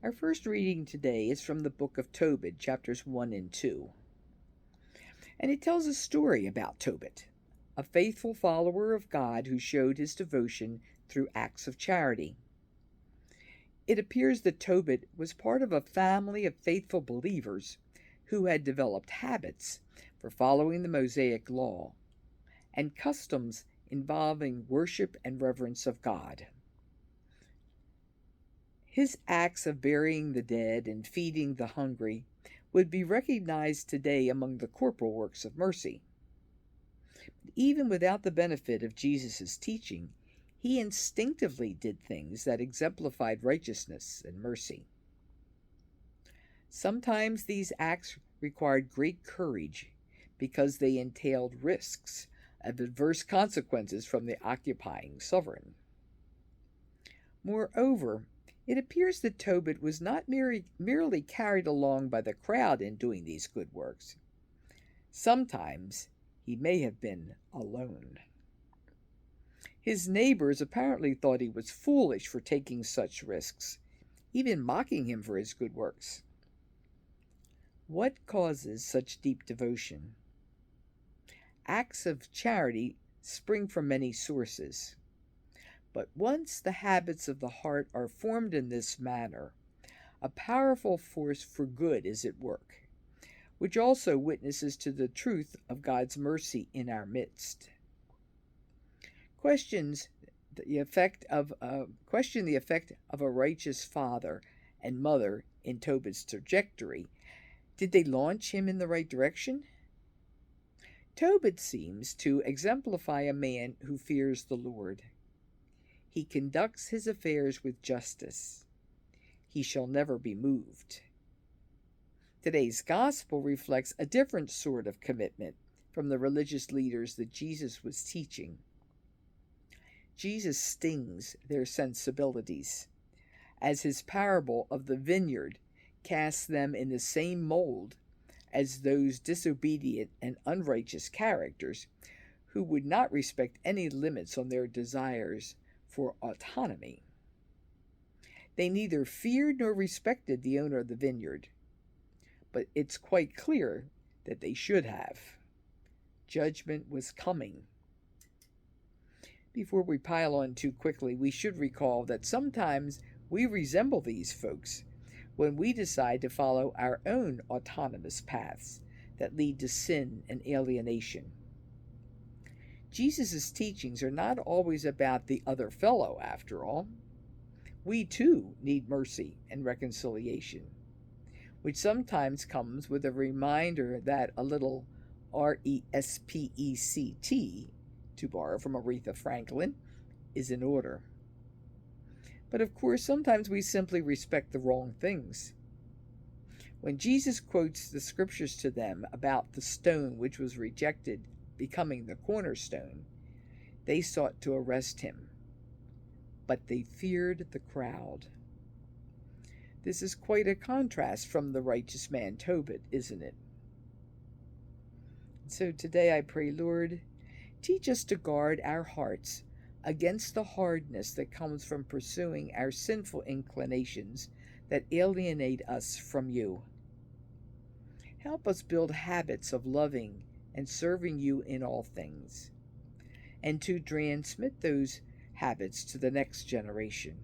Our first reading today is from the book of Tobit, chapters 1 and 2. And it tells a story about Tobit, a faithful follower of God who showed his devotion through acts of charity. It appears that Tobit was part of a family of faithful believers who had developed habits for following the Mosaic law and customs involving worship and reverence of God. His acts of burying the dead and feeding the hungry would be recognized today among the corporal works of mercy. Even without the benefit of Jesus' teaching, he instinctively did things that exemplified righteousness and mercy. Sometimes these acts required great courage because they entailed risks of adverse consequences from the occupying sovereign. Moreover, it appears that Tobit was not merely carried along by the crowd in doing these good works. Sometimes he may have been alone. His neighbors apparently thought he was foolish for taking such risks, even mocking him for his good works. What causes such deep devotion? Acts of charity spring from many sources. But once the habits of the heart are formed in this manner, a powerful force for good is at work, which also witnesses to the truth of God's mercy in our midst. Question the effect of a righteous father and mother in Tobit's trajectory. Did they launch him in the right direction? Tobit seems to exemplify a man who fears the Lord. He conducts his affairs with justice. He shall never be moved. Today's gospel reflects a different sort of commitment from the religious leaders that Jesus was teaching. Jesus stings their sensibilities, as his parable of the vineyard casts them in the same mold as those disobedient and unrighteous characters who would not respect any limits on their desires for autonomy. They neither feared nor respected the owner of the vineyard, but it's quite clear that they should have. Judgment was coming. Before we pile on too quickly, we should recall that sometimes we resemble these folks when we decide to follow our own autonomous paths that lead to sin and alienation. Jesus' teachings are not always about the other fellow, after all. We too need mercy and reconciliation, which sometimes comes with a reminder that a little RESPECT, to borrow from Aretha Franklin, is in order. But of course, sometimes we simply respect the wrong things. When Jesus quotes the scriptures to them about the stone which was rejected becoming the cornerstone, they sought to arrest him, but they feared the crowd. This is quite a contrast from the righteous man Tobit, isn't it? So today I pray, Lord, teach us to guard our hearts against the hardness that comes from pursuing our sinful inclinations that alienate us from you. Help us build habits of loving and serving you in all things, and to transmit those habits to the next generation.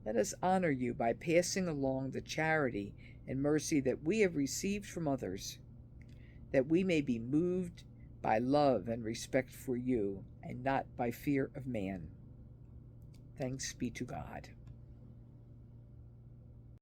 Let us honor you by passing along the charity and mercy that we have received from others, that we may be moved by love and respect for you, and not by fear of man. Thanks be to God.